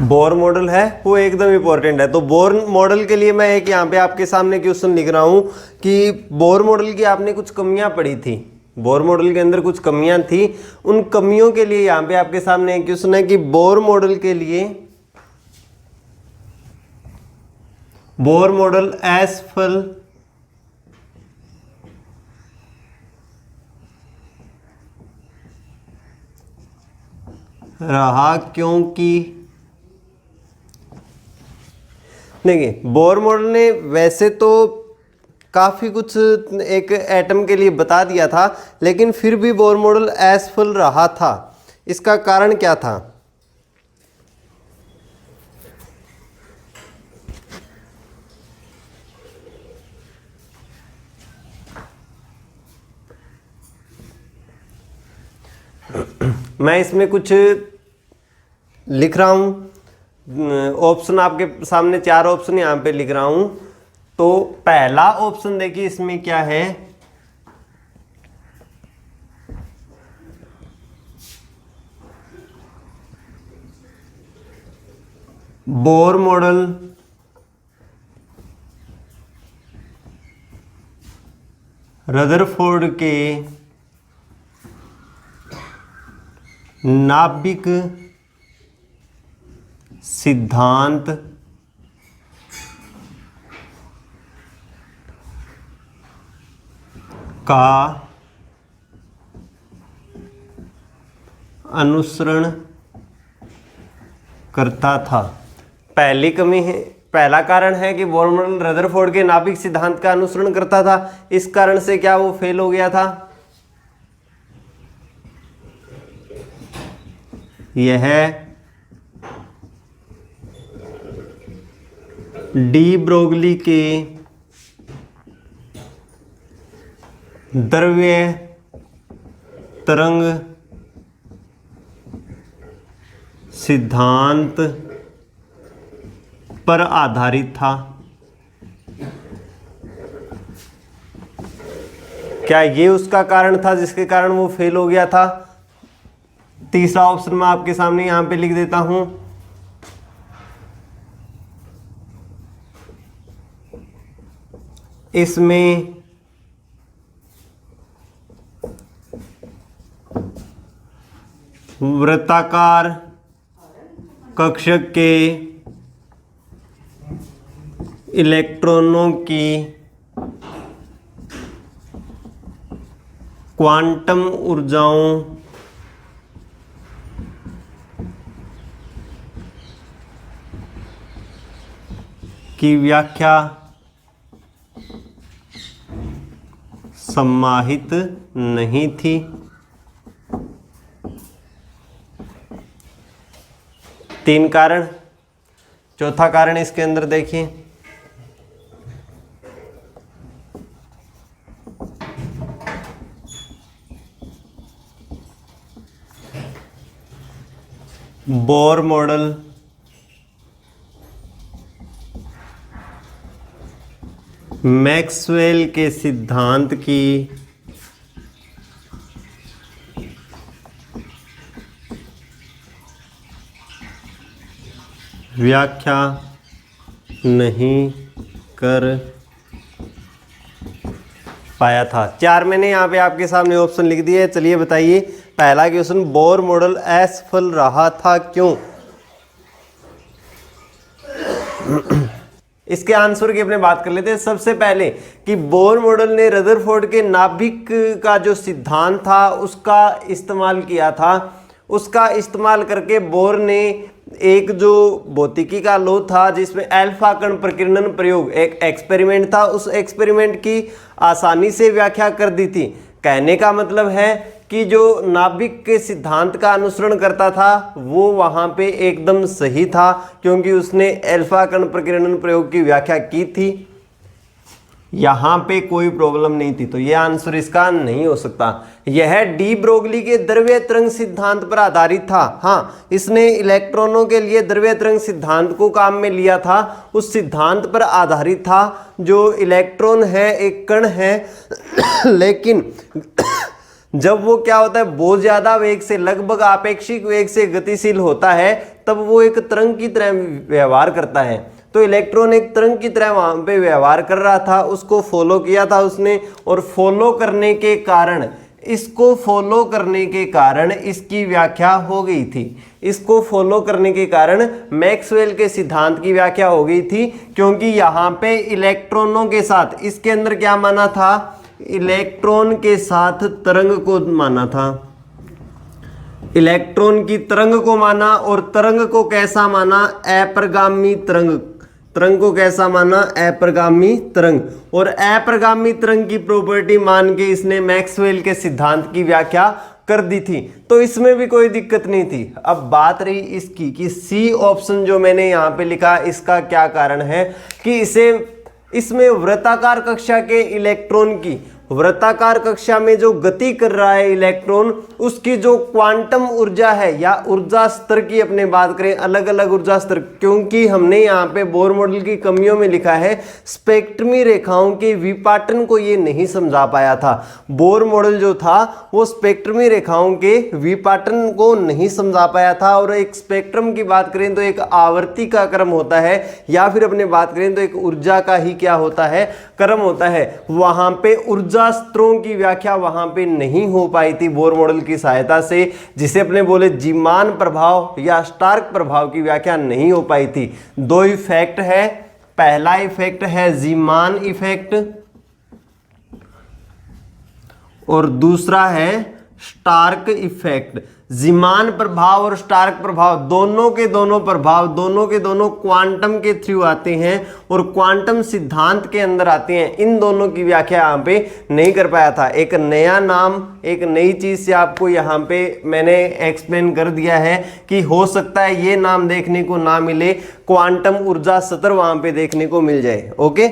Bohr model है वो एकदम इंपॉर्टेंट है। तो बोर मॉडल के लिए मैं एक यहाँ पे आपके सामने क्वेश्चन लिख रहा हूँ कि बोर मॉडल की आपने कुछ कमियां पढ़ी थी, बोर मॉडल के अंदर कुछ कमियां थी, उन कमियों के लिए यहाँ पे आपके सामने एक क्वेश्चन है कि बोर मॉडल के लिए बोर मॉडल असफल रहा क्योंकि, देखिए बोर मॉडल ने वैसे तो काफ़ी कुछ एक एटम के लिए बता दिया था, लेकिन फिर भी बोर मॉडल असफल रहा था। इसका कारण क्या था? मैं इसमें कुछ लिख रहा हूँ, ऑप्शन आपके सामने 4 ऑप्शन यहाँ पे लिख रहा हूँ। तो पहला ऑप्शन देखिए इसमें क्या है, बोर मॉडल रदरफोर्ड के नाभिक सिद्धांत का अनुसरण करता था। पहली कमी है, पहला कारण है कि बोर मॉडल रदरफोर्ड के नाभिक सिद्धांत का अनुसरण करता था। इस कारण से क्या वो फेल हो गया था? यह डी ब्रोगली के द्रव्य तरंग सिद्धांत पर आधारित था। क्या ये उसका कारण था जिसके कारण वो फेल हो गया था? तीसरा ऑप्शन मैं आपके सामने यहां पे लिख देता हूं, इसमें वृत्ताकार कक्षक के इलेक्ट्रॉनों की क्वांटम ऊर्जाओं की व्याख्या समाहित नहीं थी। तीन कारण। चौथा कारण इसके अंदर देखिए, बोर मॉडल मैक्सवेल के सिद्धांत की व्याख्या नहीं कर पाया था। 4 मैंने यहाँ पे आपके सामने ऑप्शन लिख दिए। चलिए बताइए, पहला क्वेश्चन, बोर मॉडल असफल रहा था क्यों? इसके आंसर की अपने बात कर लेते हैं। सबसे पहले कि बोर मॉडल ने रदरफोर्ड के नाभिक का जो सिद्धांत था उसका इस्तेमाल किया था। उसका इस्तेमाल करके बोर ने एक जो भौतिकी का लॉ था जिसमें अल्फा कण प्रकीर्णन प्रयोग एक एक्सपेरिमेंट था, उस एक्सपेरिमेंट की आसानी से व्याख्या कर दी थी। कहने का मतलब है कि जो नाभिक के सिद्धांत का अनुसरण करता था वो वहां पे एकदम सही था, क्योंकि उसने अल्फा कण प्रकीर्णन प्रयोग की व्याख्या की थी। यहां पे कोई प्रॉब्लम नहीं थी, तो ये आंसर इसका नहीं हो सकता। यह डी ब्रोगली के द्रव्य तरंग सिद्धांत पर आधारित था। हाँ, इसने इलेक्ट्रॉनों के लिए द्रव्य तरंग सिद्धांत को काम में लिया था, उस सिद्धांत पर आधारित था। जो इलेक्ट्रॉन है एक कण है, लेकिन जब वो क्या होता है, बहुत ज्यादा वेग से, लगभग आपेक्षिक वेग से गतिशील होता है, तब वो एक तरंग की तरह व्यवहार करता है। तो इलेक्ट्रॉन एक तरंग की तरह वहां पे व्यवहार कर रहा था, उसको फॉलो किया था उसने, और फॉलो करने के कारण, इसको फॉलो करने के कारण इसकी व्याख्या हो गई थी। इसको फॉलो करने के कारण मैक्सवेल के सिद्धांत की व्याख्या हो गई थी, क्योंकि यहाँ पे इलेक्ट्रॉनों के साथ, इसके अंदर क्या माना था, इलेक्ट्रॉन के साथ तरंग को माना था, इलेक्ट्रॉन की तरंग को माना, और तरंग को कैसा माना, अप्रगामी तरंग, तरंग को कैसा माना, अप्रगामी तरंग, और अप्रगामी तरंग की प्रॉपर्टी मान के इसने मैक्सवेल के सिद्धांत की व्याख्या कर दी थी। तो इसमें भी कोई दिक्कत नहीं थी। अब बात रही इसकी कि सी ऑप्शन जो मैंने यहाँ पे लिखा, इसका क्या कारण है कि इसमें वृत्ताकार कक्षा के इलेक्ट्रॉन की, वृत्ताकार कक्षा में जो गति कर रहा है इलेक्ट्रॉन, उसकी जो क्वांटम ऊर्जा है या ऊर्जा स्तर की अपने बात करें, अलग अलग ऊर्जा स्तर, क्योंकि हमने यहाँ पे बोर मॉडल की कमियों में लिखा है स्पेक्ट्रमी रेखाओं के विपाटन को ये नहीं समझा पाया था। बोर मॉडल जो था वो स्पेक्ट्रमी रेखाओं के विपाटन को नहीं समझा पाया था। और एक स्पेक्ट्रम की बात करें तो एक आवर्ती का क्रम होता है, या फिर अपने बात करें तो एक ऊर्जा का ही क्या होता है, क्रम होता है। वहां पे ऊर्जा स्तरों की व्याख्या वहां पे नहीं हो पाई थी बोर मॉडल की सहायता से, जिसे अपने बोले जीमान प्रभाव या स्टार्क प्रभाव की व्याख्या नहीं हो पाई थी। दो इफेक्ट है, पहला इफेक्ट है जीमान इफेक्ट और दूसरा है स्टार्क इफेक्ट। जीमान प्रभाव और स्टार्क प्रभाव दोनों के दोनों क्वांटम के थ्रू आते हैं और क्वांटम सिद्धांत के अंदर आते हैं। इन दोनों की व्याख्या यहाँ पे नहीं कर पाया था। एक नया नाम, एक नई चीज से आपको यहाँ पे मैंने एक्सप्लेन कर दिया है कि हो सकता है ये नाम देखने को ना मिले, क्वांटम ऊर्जा स्तर वहां पे देखने को मिल जाए। ओके,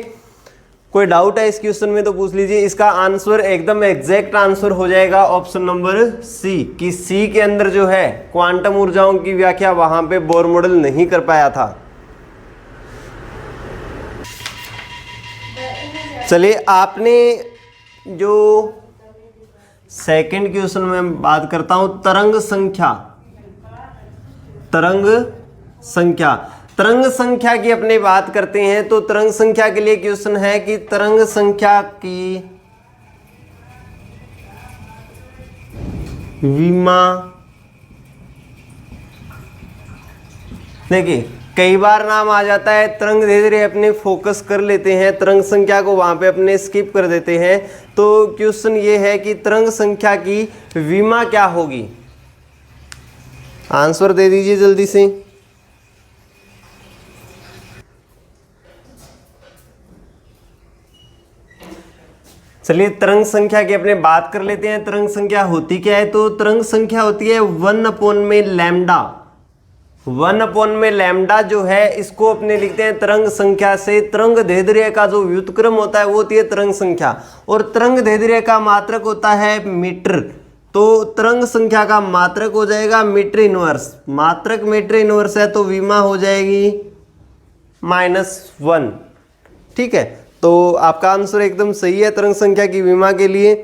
कोई डाउट है इस क्वेश्चन में तो पूछ लीजिए। इसका आंसर एकदम एग्जैक्ट आंसर हो जाएगा ऑप्शन नंबर सी, कि सी के अंदर जो है क्वांटम ऊर्जाओं की व्याख्या वहां पे बोर मॉडल नहीं कर पाया था। चलिए, आपने जो सेकंड क्वेश्चन में बात करता हूं, तरंग संख्या की अपने बात करते हैं। तो तरंग संख्या के लिए क्वेश्चन है कि तरंग संख्या की विमा, देखिए कई बार नाम आ जाता है, तरंग धीरे धीरे अपने फोकस कर लेते हैं, तरंग संख्या को वहां पे अपने स्किप कर देते हैं। तो क्वेश्चन ये है कि तरंग संख्या की विमा क्या होगी। आंसर दे दीजिए जल्दी से। चलिए, तरंग संख्या की अपने बात कर लेते हैं। तरंग संख्या होती क्या है, तो तरंग संख्या होती है 1 में लैम्डा। 1 लैम्डा जो है इसको अपने लिखते हैं तरंग संख्या से। तरंग दैर्ध्य का जो व्युत्क्रम होता है वो होती है तरंग संख्या, और तरंग दैर्ध्य का मात्रक होता है मीटर। तो तरंग संख्या का मात्रक हो जाएगा मीटर इनवर्स। मात्रक मीटर इनवर्स है तो विमा हो जाएगी -1। ठीक है, तो आपका आंसर एकदम सही है तरंग संख्या की विमा के लिए।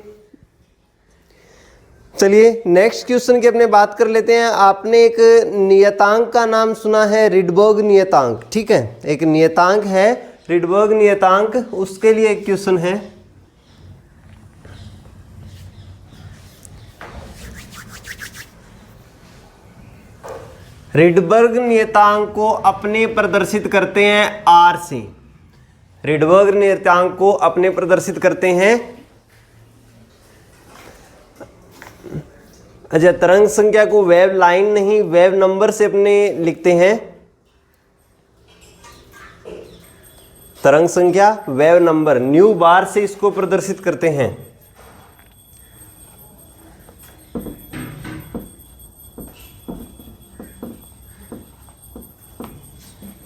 चलिए नेक्स्ट क्वेश्चन की अपने बात कर लेते हैं। आपने एक नियतांक का नाम सुना है, रिडबर्ग नियतांक। ठीक है, एक नियतांक है रिडबर्ग नियतांक, उसके लिए एक क्वेश्चन है। रिडबर्ग नियतांक को अपने प्रदर्शित करते हैं R से। रिडबर्ग नियतांक को अपने प्रदर्शित करते हैं, अच्छा तरंग संख्या को वेव लाइन नहीं वेव नंबर से अपने लिखते हैं। तरंग संख्या वेव नंबर न्यू बार से इसको प्रदर्शित करते हैं।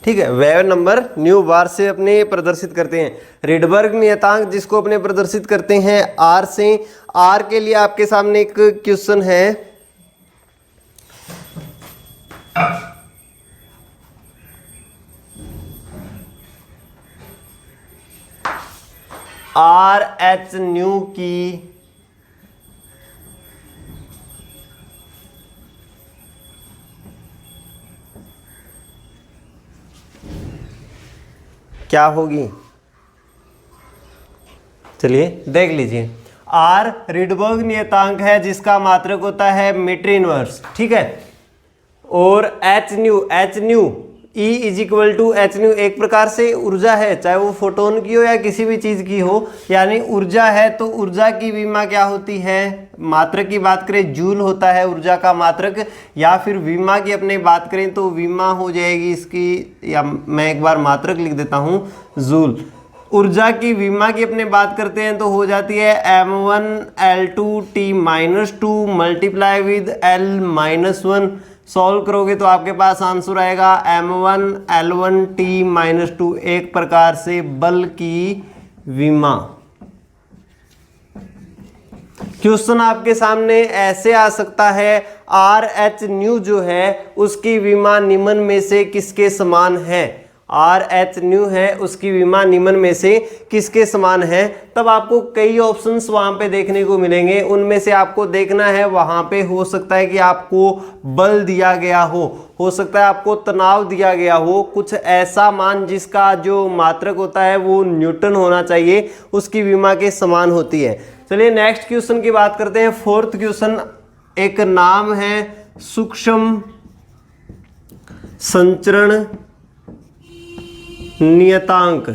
ठीक है, वेव नंबर न्यू बार से अपने प्रदर्शित करते हैं। रिडबर्ग नियतांक जिसको अपने प्रदर्शित करते हैं R से। R के लिए आपके सामने एक क्वेश्चन है। RH न्यू की क्या होगी? चलिए देख लीजिए। आर रिडबर्ग नियतांक है जिसका मात्रक होता है मीटर इनवर्स, ठीक है। और H new E is equal to H new एक प्रकार से ऊर्जा है, चाहे वो फोटोन की हो या किसी भी चीज की हो, यानी ऊर्जा है। तो ऊर्जा की विमा क्या होती है? मात्रक की बात करें जूल होता है ऊर्जा का मात्रक, या फिर विमा की अपने बात करें तो विमा हो जाएगी इसकी, या मैं एक बार मात्रक लिख देता हूं जूल। ऊर्जा की विमा की अपने बात करते हैं तो हो जाती है m1L2T-2 multiply with L-1। Solve करोगे तो आपके पास आंसर आएगा m1L1T-2, एक प्रकार से बल की विमा। क्वेश्चन आपके सामने ऐसे आ सकता है, आर एच न्यू जो है उसकी विमा निम्न में से किसके समान है? आर एच न्यू है, उसकी विमा निम्न में से किसके समान है? तब आपको कई ऑप्शंस वहां पे देखने को मिलेंगे, उनमें से आपको देखना है। वहां पे हो सकता है कि आपको बल दिया गया हो सकता है आपको तनाव दिया गया हो, कुछ ऐसा मान जिसका जो मात्रक होता है वो न्यूटन होना चाहिए, उसकी विमा के समान होती है। चलिए नेक्स्ट क्वेश्चन की बात करते हैं। फोर्थ क्वेश्चन, एक नाम है सूक्ष्म संचरण नियतांक,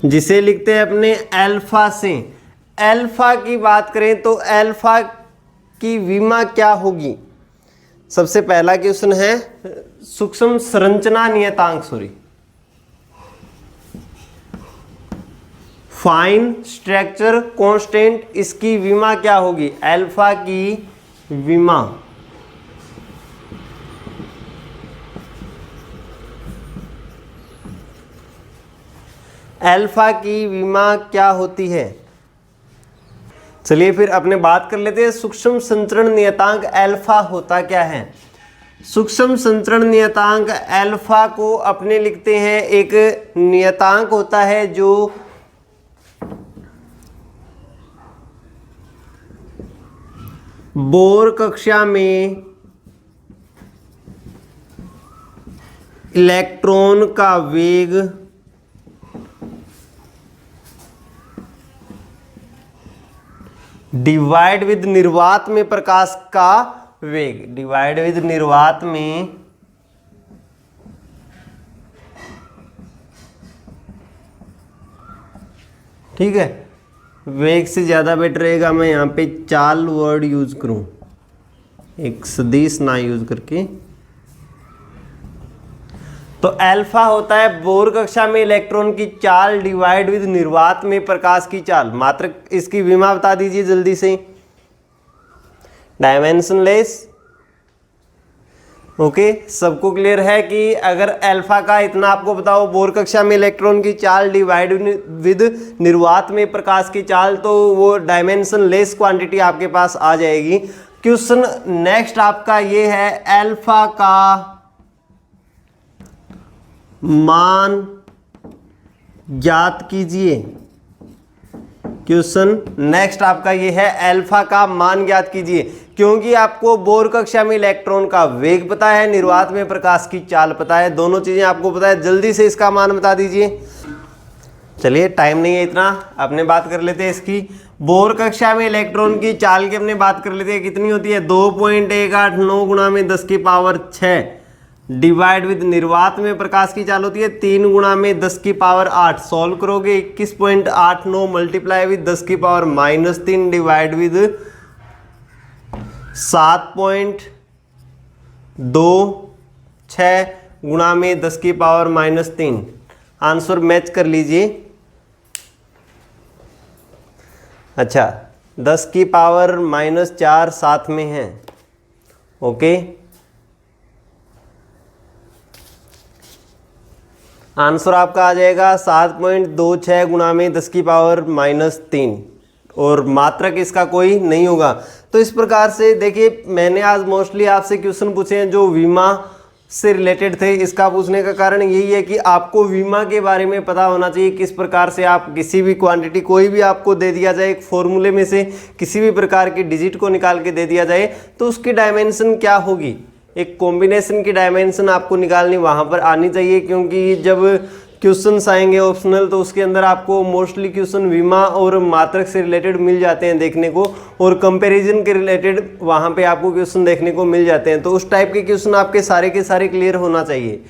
जिसे लिखते हैं अपने अल्फा से। अल्फा की बात करें तो अल्फा की विमा क्या होगी? सबसे पहला क्वेश्चन है सूक्ष्म संरचना नियतांक, फाइन स्ट्रक्चर कांस्टेंट, इसकी विमा क्या होगी? अल्फा की विमा अल्फा की विमा क्या होती है? चलिए फिर अपने बात कर लेते हैं सूक्ष्म संचरण नियतांक अल्फा होता क्या है। सूक्ष्म संचरण नियतांक अल्फा को अपने लिखते हैं, एक नियतांक होता है जो बोर कक्षा में इलेक्ट्रॉन का वेग डिवाइड विद निर्वात में प्रकाश का वेग, डिवाइड विद निर्वात में ठीक है, वेग से ज्यादा बेटर रहेगा मैं यहां पे चाल वर्ड यूज करूं, एक सदिश ना यूज करके। तो अल्फा होता है बोर कक्षा में इलेक्ट्रॉन की चाल डिवाइड विद निर्वात में प्रकाश की चाल। मात्रक इसकी विमा बता दीजिए जल्दी से। डायमेंशनलेस, ओके, सबको क्लियर है कि अगर अल्फा का इतना आपको बताओ बोर कक्षा में इलेक्ट्रॉन की चाल डिवाइड विद निर्वात में प्रकाश की चाल, तो वो डायमेंशनलेस क्वांटिटी आपके पास आ जाएगी। क्वेश्चन नेक्स्ट आपका ये है, अल्फा का मान ज्ञात कीजिए। क्वेश्चन नेक्स्ट आपका ये है, अल्फा का मान ज्ञात कीजिए, क्योंकि आपको बोर कक्षा में इलेक्ट्रॉन का वेग पता है, निर्वात में प्रकाश की चाल पता है, दोनों चीजें आपको पता है। जल्दी से इसका मान बता दीजिए। चलिए टाइम नहीं है इतना, अपने बात कर लेते हैं इसकी। बोर कक्षा में इलेक्ट्रॉन की चाल की अपने बात कर लेते हैं, कितनी होती है? 2.189 गुणा में 10 की पावर 6 डिवाइड विद निर्वात में प्रकाश की चाल होती है 3 गुणा में 10 की पावर 8। सॉल्व करोगे 21.89 मल्टीप्लाई विद 10 की पावर -3 डिवाइड विद 7.26 गुणा में 10 की पावर -3। आंसर मैच कर लीजिए। अच्छा, 10 की पावर -4 साथ में है, ओके। आंसर आपका आ जाएगा 7.26 गुणा में 10 की पावर -3, और मात्रक इसका कोई नहीं होगा। तो इस प्रकार से देखिए, मैंने आज मोस्टली आपसे क्वेश्चन पूछे हैं जो विमा से रिलेटेड थे। इसका पूछने का कारण यही है कि आपको विमा के बारे में पता होना चाहिए, किस प्रकार से आप किसी भी क्वांटिटी, कोई भी आपको दे दिया जाए एक फॉर्मूले में से किसी भी प्रकार की डिजिट को निकाल के दे दिया जाए तो उसकी डायमेंशन क्या होगी, एक कॉम्बिनेशन की डायमेंशन आपको निकालनी वहाँ पर आनी चाहिए, क्योंकि जब क्वेश्चंस आएंगे ऑप्शनल तो उसके अंदर आपको मोस्टली क्वेश्चन विमा और मात्रक से रिलेटेड मिल जाते हैं देखने को, और कंपैरिजन के रिलेटेड वहाँ पे आपको क्वेश्चन देखने को मिल जाते हैं। तो उस टाइप के क्वेश्चन आपके सारे के सारे क्लियर होना चाहिए।